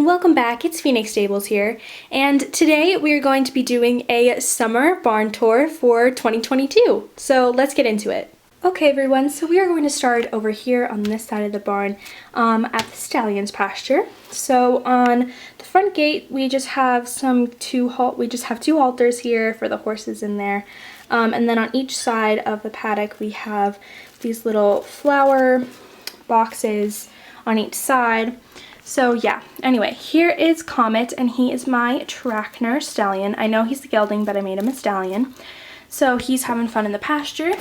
welcome back. It's Phoenix Stables here, and today we are going to be doing a summer barn tour for 2022. So let's get into it. Okay everyone, so we are going to start over here on this side of the barn at the Stallion's pasture. So on the front gate we just have two halters here for the horses in there. And then on each side of the paddock we have these little flower boxes on each side. So yeah, anyway, here is Comet, and he is my Trackner Stallion. I know he's the gelding, but I made him a Stallion. So he's having fun in the pasture.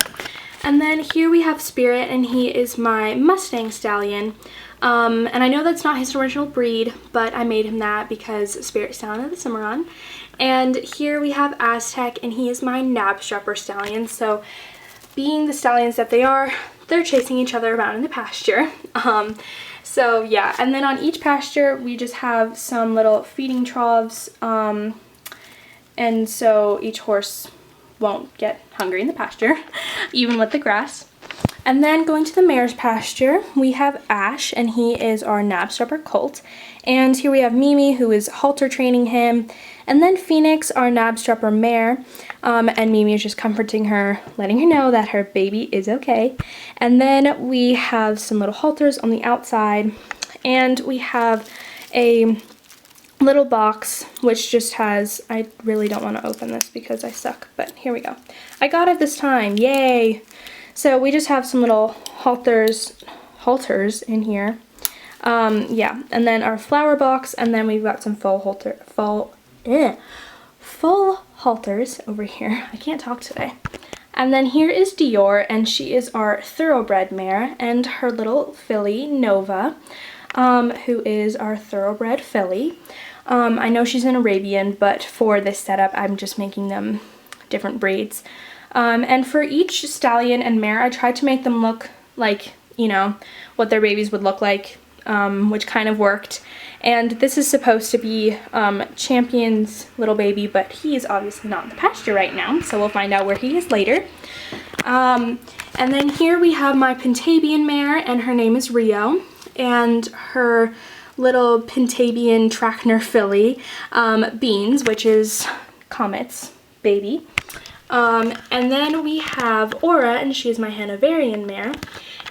And then here we have Spirit, and he is my Mustang Stallion. And I know that's not his original breed, but I made him that because Spirit Stallion of the Cimarron. And here we have Aztec, and he is my Knabstrapper Stallion. So being the stallions that they are, they're chasing each other around in the pasture. So yeah, and then on each pasture we just have some little feeding troughs, and so each horse won't get hungry in the pasture, even with the grass. And then going to the mare's pasture, we have Ash, and he is our Knabstrapper colt. And here we have Mimi, who is halter training him. And then Phoenix, our Knabstrapper mare. And Mimi is just comforting her, letting her know that her baby is okay. And then we have some little halters on the outside. And we have a little box, which just has, I really don't want to open this because I suck, but here we go. I got it this time, yay! So we just have some little halters in here. Yeah, and then our flower box, and then we've got some full halters over here. I can't talk today. And then here is Dior, and she is our thoroughbred mare, and her little filly, Nova, who is our thoroughbred filly. I know she's an Arabian, but for this setup, I'm just making them different breeds. And for each stallion and mare, I tried to make them look like, you know, what their babies would look like, which kind of worked. And this is supposed to be Champion's little baby, but he is obviously not in the pasture right now, so we'll find out where he is later. And then here we have my Pentabian mare, and her name is Rio, and her little Pentabian Trackner filly, Beans, which is Comet's baby. And then we have Aura, and she is my Hanoverian mare,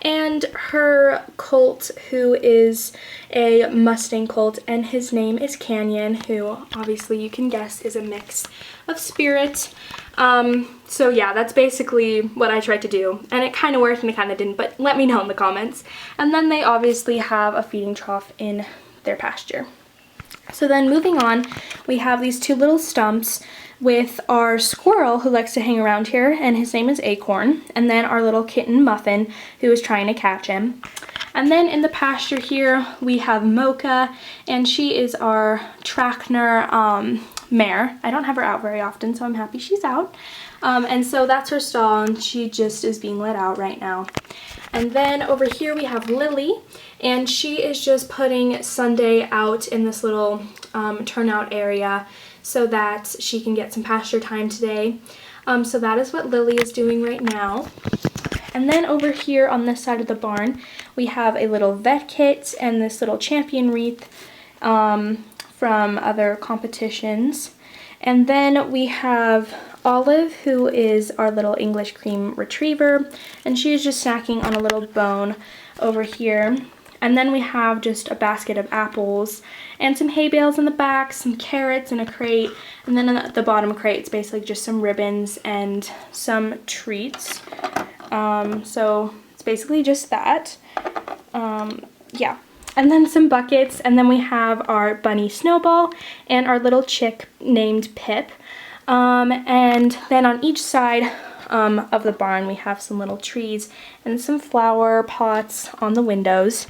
and her colt, who is a Mustang colt, and his name is Canyon, who obviously you can guess is a mix of Spirit. So yeah, that's basically what I tried to do, and it kind of worked and it kind of didn't, but let me know in the comments. And then they obviously have a feeding trough in their pasture. So then moving on, we have these two little stumps with our squirrel who likes to hang around here, and his name is Acorn, and then our little kitten Muffin, who is trying to catch him. And then in the pasture here we have Mocha, and she is our Trackner mare. I don't have her out very often, so I'm happy she's out. And so that's her stall, and she just is being let out right now. And then over here we have Lily, and she is just putting Sunday out in this little turnout area so that she can get some pasture time today. So that is what Lily is doing right now. And then over here on this side of the barn, we have a little vet kit and this little champion wreath from other competitions. And then we have Olive, who is our little English cream retriever, and she is just snacking on a little bone over here. And then we have just a basket of apples and some hay bales in the back, some carrots in a crate, and then in the bottom crate it's basically just some ribbons and some treats. So it's basically just that. Yeah. And then some buckets, and then we have our bunny Snowball and our little chick named Pip. And then on each side of the barn we have some little trees and some flower pots on the windows.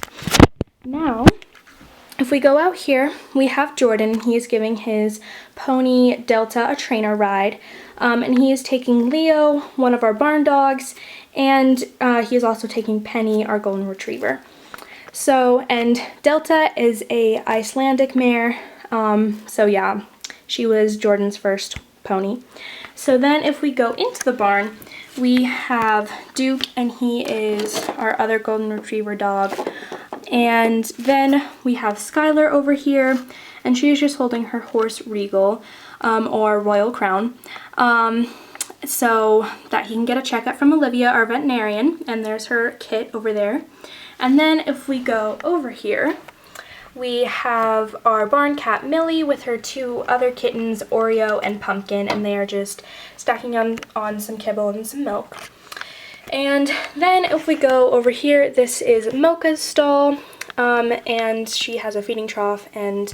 Now, if we go out here, we have Jordan. He is giving his pony Delta a trainer ride, and he is taking Leo, one of our barn dogs, and he is also taking Penny, our golden retriever. So, and Delta is a Icelandic mare, so yeah, she was Jordan's first pony. So then if we go into the barn, we have Duke, and he is our other golden retriever dog. And then we have Skylar over here, and she is just holding her horse Regal, or Royal Crown, so that he can get a checkup from Olivia, our veterinarian, and there's her kit over there. And then if we go over here, we have our barn cat Millie with her 2 other kittens, Oreo and Pumpkin, and they are just stacking on some kibble and some milk. And then if we go over here, this is Mocha's stall, and she has a feeding trough, and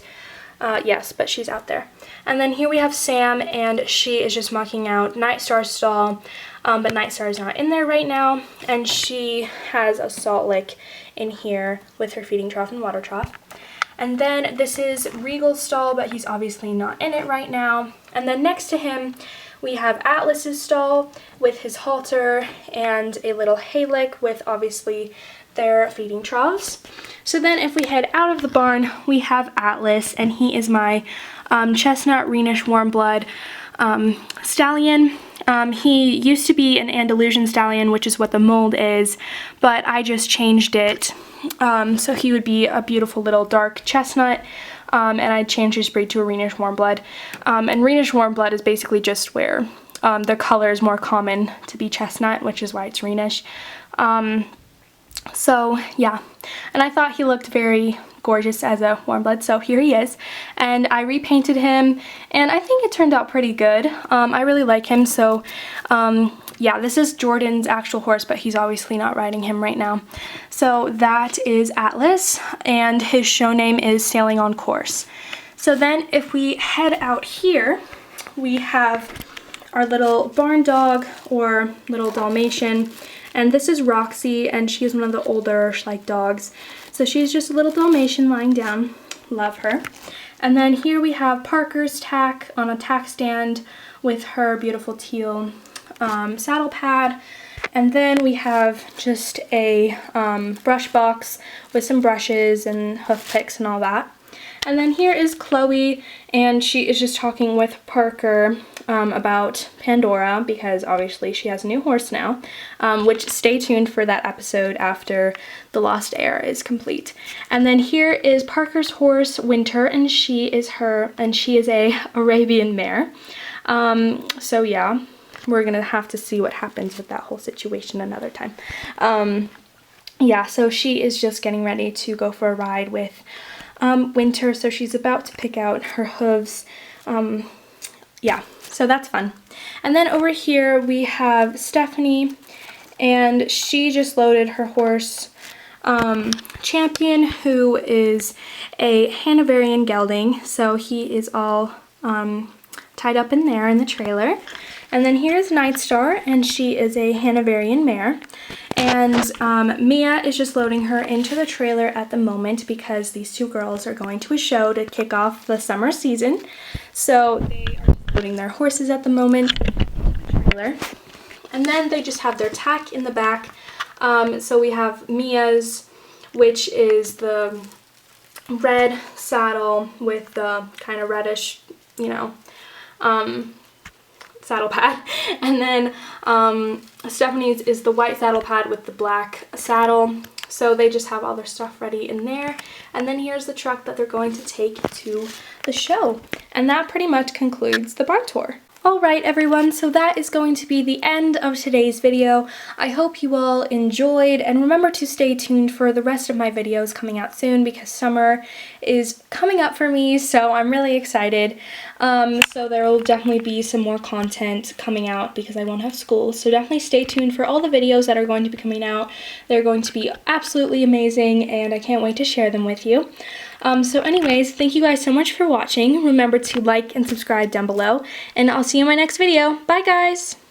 yes, but she's out there. And then here we have Sam, and she is just mucking out Nightstar's stall, but Nightstar is not in there right now, and she has a salt lick in here with her feeding trough and water trough. And then this is Regal's stall, but he's obviously not in it right now. And then next to him, we have Atlas's stall with his halter and a little hay lick with obviously their feeding troughs. So then if we head out of the barn, we have Atlas, and he is my chestnut Rhenish warm blood stallion. He used to be an Andalusian stallion, which is what the mold is, but I just changed it. So he would be a beautiful little dark chestnut, and I changed his breed to a Rhenish warm blood. And Rhenish warm blood is basically just where the color is more common to be chestnut, which is why it's Rhenish. So yeah, and I thought he looked very gorgeous as a warm blood, so here he is. And I repainted him, and I think it turned out pretty good. I really like him, so yeah, this is Jordan's actual horse, but he's obviously not riding him right now. So that is Atlas, and his show name is Sailing on Course. So then if we head out here, we have our little barn dog, or little Dalmatian, and this is Roxy, and she's one of the older like dogs. So she's just a little Dalmatian lying down. Love her. And then here we have Parker's tack on a tack stand with her beautiful teal saddle pad. And then we have just a brush box with some brushes and hoof picks and all that. And then here is Chloe, and she is just talking with Parker about Pandora, because obviously she has a new horse now, which stay tuned for that episode after the Lost Heir is complete. And then here is Parker's horse, Winter, and she is a Arabian mare. So yeah, we're gonna have to see what happens with that whole situation another time. Yeah, so she is just getting ready to go for a ride with Winter, so she's about to pick out her hooves. Yeah, so that's fun. And then over here we have Stephanie, and she just loaded her horse Champion, who is a Hanoverian gelding, so he is all tied up in there in the trailer. And then here's Nightstar, and she is a Hanoverian mare. And Mia is just loading her into the trailer at the moment because these 2 girls are going to a show to kick off the summer season. So they are loading their horses at the moment in the trailer. And then they just have their tack in the back. So we have Mia's, which is the red saddle with the kind of reddish, you know, saddle pad, and then Stephanie's is the white saddle pad with the black saddle. So they just have all their stuff ready in there, and then here's the truck that they're going to take to the show. And that pretty much concludes the barn tour. Alright everyone, so that is going to be the end of today's video. I hope you all enjoyed, and remember to stay tuned for the rest of my videos coming out soon because summer is coming up for me, so I'm really excited. So there will definitely be some more content coming out because I won't have school, so definitely stay tuned for all the videos that are going to be coming out. They're going to be absolutely amazing, and I can't wait to share them with you. So anyways, thank you guys so much for watching. Remember to like and subscribe down below, and I'll see you in my next video. Bye guys!